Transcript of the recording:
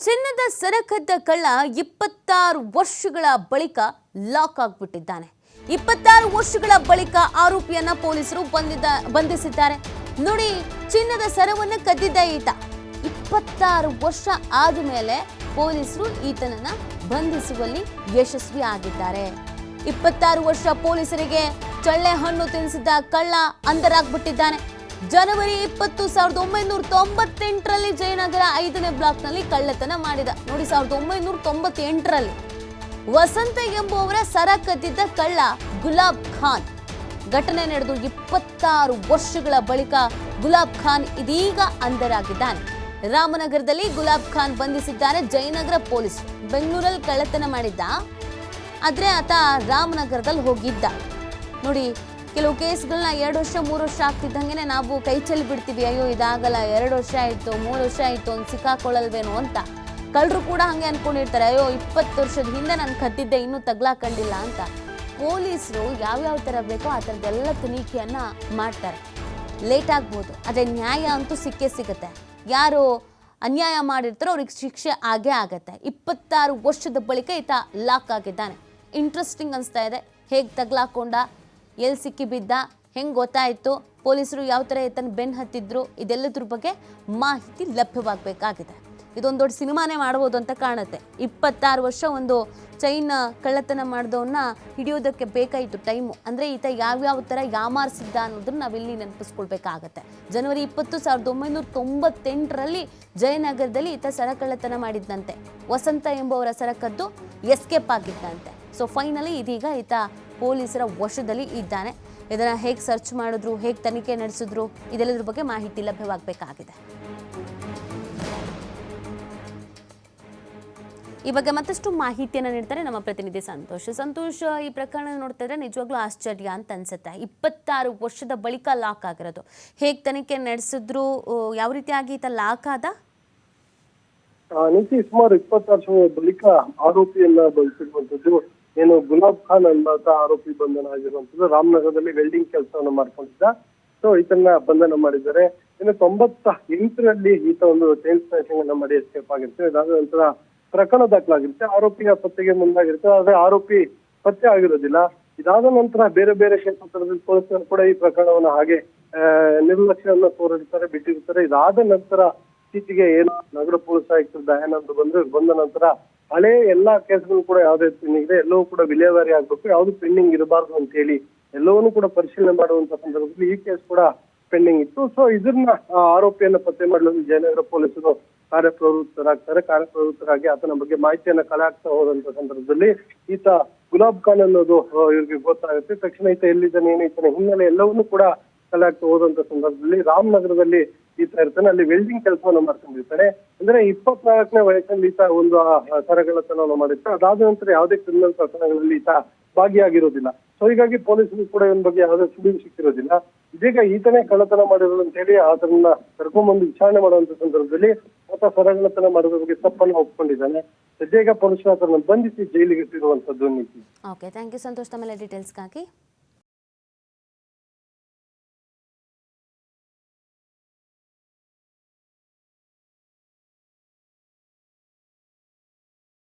ಚಿನ್ನದ ಸರಕದ್ದ ಕಳ್ಳ 26 ವರ್ಷಗಳ ಬಳಿಕ ಲಾಕ್ ಆಗಿಬಿಟ್ಟಿದ್ದಾನೆ. 26 ವರ್ಷಗಳ ಬಳಿಕ ಆರೋಪಿಯನ್ನ ಪೊಲೀಸರು ಬಂಧಿಸಿದ್ದಾರೆ. ನೋಡಿ, ಚಿನ್ನದ ಸರವನ್ನು ಕದ್ದಿದ್ದ ಈತ 26 ವರ್ಷ ಆದಮೇಲೆ ಪೊಲೀಸರು ಈತನನ್ನ ಬಂಧಿಸುವಲ್ಲಿ ಯಶಸ್ವಿ ಆಗಿದ್ದಾರೆ. 26 ವರ್ಷ ಪೊಲೀಸರಿಗೆ ಚಳ್ಳೆ ಹಣ್ಣು ತಿನ್ನಿಸಿದ್ದ ಕಳ್ಳ ಅಂಧರಾಗ್ಬಿಟ್ಟಿದ್ದಾನೆ. ಜನವರಿ 20, 1998ರಲ್ಲಿ ಜಯನಗರ 5ನೇ ಬ್ಲಾಕ್ನಲ್ಲಿ ಕಳ್ಳತನ ಮಾಡಿದ. ನೋಡಿ, 1998ರಲ್ಲಿ ವಸಂತ ಎಂಬುವರ ಸರ ಕದ್ದಿದ್ದ ಕಳ್ಳ ಗುಲಾಬ್ ಖಾನ್. ಘಟನೆ ನಡೆದು 26 ವರ್ಷಗಳ ಬಳಿಕ ಗುಲಾಬ್ ಖಾನ್ ಇದೀಗ ಅಂಧರಾಗಿದ್ದಾನೆ. ರಾಮನಗರದಲ್ಲಿ ಗುಲಾಬ್ ಖಾನ್ ಬಂಧಿಸಿದ್ದಾರೆ ಜಯನಗರ ಪೊಲೀಸ್. ಬೆಂಗಳೂರಲ್ಲಿ ಕಳ್ಳತನ ಮಾಡಿದ್ದ, ಆದ್ರೆ ಆತ ರಾಮನಗರದಲ್ಲಿ ಹೋಗಿದ್ದ. ನೋಡಿ, ಕೆಲವು ಕೇಸ್ಗಳನ್ನ 2 ವರ್ಷ 3 ವರ್ಷ ಆಗ್ತಿದ್ದಂಗೆ ನಾವು ಕೈ ಚೆಲ್ಲಿ ಬಿಡ್ತೀವಿ. ಅಯ್ಯೋ ಇದಾಗಲ್ಲ, 2 ವರ್ಷ ಆಯ್ತು 3 ವರ್ಷ ಆಯ್ತು ಒಂದು ಸಿಕ್ಕಾಕೊಳ್ಳಲ್ವೇನೋ ಅಂತ. ಕಳ್ಳರು ಕೂಡ ಹಂಗೆ ಅನ್ಕೊಂಡಿರ್ತಾರೆ, ಅಯ್ಯೋ 20 ವರ್ಷದ ಹಿಂದೆ ನಾನು ಕದ್ದಿದ್ದೆ ಇನ್ನೂ ತಗ್ಲಾಕೊಂಡಿಲ್ಲ ಅಂತ. ಪೊಲೀಸರು ಯಾವ್ಯಾವ ಥರ ಬೇಕೋ ಆ ಥರದ್ದೆಲ್ಲ ತನಿಖೆಯನ್ನ ಮಾಡ್ತಾರೆ. ಲೇಟ್ ಆಗ್ಬೋದು, ಆದರೆ ನ್ಯಾಯ ಅಂತೂ ಸಿಕ್ಕೇ ಸಿಗುತ್ತೆ. ಯಾರು ಅನ್ಯಾಯ ಮಾಡಿರ್ತಾರೋ ಅವ್ರಿಗೆ ಶಿಕ್ಷೆ ಆಗೇ ಆಗತ್ತೆ. 26 ವರ್ಷದ ಬಳಿಕ ಈತ ಲಾಕ್ ಆಗಿದ್ದಾನೆ. ಇಂಟ್ರೆಸ್ಟಿಂಗ್ ಅನಿಸ್ತಾ ಇದೆ. ಹೇಗೆ ತಗ್ಲಾಕೊಂಡ, ಎಲ್ಲಿ ಸಿಕ್ಕಿ ಬಿದ್ದ, ಹೆಂಗೆ ಗೊತ್ತಾಯಿತು, ಪೊಲೀಸರು ಯಾವ ಥರ ಈತನ ಬೆನ್ನು ಹತ್ತಿದ್ರು, ಇದೆಲ್ಲದ್ರ ಬಗ್ಗೆ ಮಾಹಿತಿ ಲಭ್ಯವಾಗಬೇಕಾಗಿದೆ. ಇದೊಂದು ದೊಡ್ಡ ಸಿನಿಮಾನೇ ಮಾಡ್ಬೋದು ಅಂತ ಕಾಣುತ್ತೆ. 26 ವರ್ಷ ಒಂದು ಚೈನ್ ಕಳ್ಳತನ ಮಾಡಿದವನ್ನ ಹಿಡಿಯೋದಕ್ಕೆ ಬೇಕಾಯಿತು ಟೈಮು. ಅಂದರೆ ಈತ ಯಾವ್ಯಾವ ಥರ ಯಾಮಾರಿಸಿದ್ದ ಅನ್ನೋದನ್ನ ನಾವಿಲ್ಲಿ ನೆನಪಿಸ್ಕೊಳ್ಬೇಕಾಗತ್ತೆ. ಜನವರಿ 20, 1998ರಲ್ಲಿ ಜಯನಗರದಲ್ಲಿ ಈತ ಸರ ಕಳ್ಳತನ ಮಾಡಿದ್ದಂತೆ. ವಸಂತ ಎಂಬುವರ ಸರ ಕದ್ದು ಎಸ್ಕೇಪ್ ಆಗಿದ್ದಂತೆ. ಸೊ ಫೈನಲಿ ಇದೀಗ ಈತ ಪೊಲೀಸರ ವಶದಲ್ಲಿ ಇದ್ದಾನೆ. ಇದನ್ನ ಹೇಗೆ ಸರ್ಚ್ ಮಾಡಿದ್ರು, ಹೇಗೆ ತನಿಖೆ ನಡೆಸಿದ್ರು, ಇದೆಲ್ಲದ್ರ ಬಗ್ಗೆ ಮಾಹಿತಿ ಲಭ್ಯವಾಗಬೇಕಾಗಿದೆ. ಈ ಬಗ್ಗೆ ಮತ್ತಷ್ಟು ಮಾಹಿತಿಯನ್ನು ನೀಡ್ತಾರೆ ನಮ್ಮ ಪ್ರತಿನಿಧಿ ಸಂತೋಷ್. ಈ ಪ್ರಕರಣ ನೋಡ್ತಾ ಇದ್ರೆ ನಿಜವಾಗ್ಲೂ ಆಶ್ಚರ್ಯ ಅಂತ ಅನ್ಸುತ್ತೆ. 26 ವರ್ಷದ ಬಳಿಕ ಲಾಕ್ ಆಗಿರೋದು. ಹೇಗೆ ತನಿಖೆ ನಡೆಸಿದ್ರು, ಯಾವ ರೀತಿಯಾಗಿ ಈತ ಲಾಕ್ ಆದ? ನೀತಿ ಸುಮಾರು 20 ವರ್ಷಗಳ ಬಳಿಕ ಆರೋಪಿಯನ್ನ ಬಂಧಿಸಿರುವಂತದ್ದು. ಏನು ಗುಲಾಬ್ ಖಾನ್ ಎಂಬ ಆರೋಪಿ ಬಂಧನ ಆಗಿರುವಂತದ್ದು. ರಾಮನಗರದಲ್ಲಿ ವೆಲ್ಡಿಂಗ್ ಕೆಲಸವನ್ನು ಮಾಡ್ಕೊಂಡಿದ್ದ. ಸೊ ಈತನ್ನ ಬಂಧನ ಮಾಡಿದ್ದಾರೆ. ಇನ್ನು 98ರಲ್ಲಿ ಈತ ಒಂದು ಚೈನ್ ಸ್ನ್ಯಾಚಿಂಗ್ ಅನ್ನ ಮಾಡಿ ಎಸ್ಕೇಪ್ ಆಗಿರ್ತಾರೆ. ಇದಾದ ನಂತರ ಪ್ರಕರಣ ದಾಖಲಾಗಿರುತ್ತೆ. ಆರೋಪಿಯ ಪತ್ತೆಗೆ ಮುಂದಾಗಿರುತ್ತೆ. ಆದ್ರೆ ಆರೋಪಿ ಪತ್ತೆ ಆಗಿರೋದಿಲ್ಲ. ಇದಾದ ನಂತರ ಬೇರೆ ಬೇರೆ ಕ್ಷೇತ್ರದಲ್ಲಿ ಪೊಲೀಸರು ಕೂಡ ಈ ಪ್ರಕರಣವನ್ನು ಹಾಗೆ ನಿರ್ಲಕ್ಷ್ಯವನ್ನು ತೋರಿರ್ತಾರೆ, ಬಿಟ್ಟಿರ್ತಾರೆ. ಇದಾದ ನಂತರ ಇತ್ತೀಚೆಗೆ ಏನು ನಗರ ಪೊಲೀಸ್ ಆಯುಕ್ತರು ದಯಾನಂದ್ ಬಂದ ನಂತರ ಹಳೆ ಎಲ್ಲಾ ಕೇಸ್ಗಳು ಕೂಡ ಯಾವ್ದೇ ಪೆಂಡಿಂಗ್ ಇದೆ ಎಲ್ಲವೂ ಕೂಡ ವಿಲೇವಾರಿ ಆಗ್ಬೇಕು, ಯಾವ್ದು ಪೆಂಡಿಂಗ್ ಇರಬಾರ್ದು ಅಂತ ಹೇಳಿ ಎಲ್ಲವನ್ನೂ ಕೂಡ ಪರಿಶೀಲನೆ ಮಾಡುವಂತ ಸಂದರ್ಭದಲ್ಲಿ ಈ ಕೇಸ್ ಕೂಡ ಪೆಂಡಿಂಗ್ ಇತ್ತು. ಸೊ ಇದನ್ನ ಆರೋಪಿಯನ್ನ ಪತ್ತೆ ಮಾಡಲು ಜಯನಗರ ಪೊಲೀಸರು ಕಾರ್ಯಪ್ರವೃತ್ತರಾಗಿ ಆತನ ಬಗ್ಗೆ ಮಾಹಿತಿಯನ್ನ ಕಲೆ ಹಾಕ್ತಾ ಹೋದಂತ ಸಂದರ್ಭದಲ್ಲಿ ಈತ ಗುಲಾಬ್ ಖಾನ್ ಅನ್ನೋದು ಇವ್ರಿಗೆ ಗೊತ್ತಾಗುತ್ತೆ. ತಕ್ಷಣ ಈತ ಎಲ್ಲಿದ್ದಾನೆ, ಏನು ಈತನ ಹಿನ್ನೆಲೆ ಎಲ್ಲವನ್ನೂ ಕೂಡ ಕಲೆ ಹಾಕ್ತಾ ಹೋದಂತ ಸಂದರ್ಭದಲ್ಲಿ ರಾಮನಗರದಲ್ಲಿ ಈತ ಇರ್ತಾನೆ. ಅಲ್ಲಿ ವೆಲ್ಡಿಂಗ್ ಕೆಲಸವನ್ನು ಮಾಡ್ಕೊಂಡಿರ್ತಾನೆ. ಅಂದ್ರೆ 24ನೇ ವಯಸ್ಸಲ್ಲಿ ಈತ ಒಂದು ಸರಗಳತನವನ್ನು ಮಾಡಿರ್ತಾನೆ. ಅದಾದ ನಂತರ ಯಾವುದೇ ಕ್ರಿಮಿನಲ್ ಪ್ರಕರಣಗಳಲ್ಲಿ ಈತ ಭಾಗಿಯಾಗಿರೋದಿಲ್ಲ. ಸೊ ಹೀಗಾಗಿ ಪೊಲೀಸರು ಕೂಡ ಇವನ್ ಬಗ್ಗೆ ಯಾವುದೇ ಸುಳಿವು ಸಿಕ್ಕಿರೋದಿಲ್ಲ. ಇದೀಗ ಈತನೇ ಕಳ್ಳತನ ಮಾಡಿರೋದು ಅಂತ ಹೇಳಿ ಆತನನ್ನ ಕರ್ಕೊಂಡ್ಬಂದು ವಿಚಾರಣೆ ಮಾಡುವಂತ ಸಂದರ್ಭದಲ್ಲಿ ಆತ ಸರಗಳತನ ಮಾಡೋದ್ರ ಬಗ್ಗೆ ತಪ್ಪನ್ನು ಒಪ್ಕೊಂಡಿದ್ದಾನೆ. ಸದ್ಯ ಈಗ ಪೊಲೀಸರು ಆತನನ್ನು ಬಂಧಿಸಿ ಜೈಲಿಗೆ ಇಟ್ಟಿರುವಂತದ್ದು. ನೀತಿ. ಓಕೆ, ಥ್ಯಾಂಕ್ ಯು ಸಂತೋಷ್ ತಮ್ಮೆಲ್ಲ ಡೀಟೇಲ್ಸ್ಗಾಗಿ.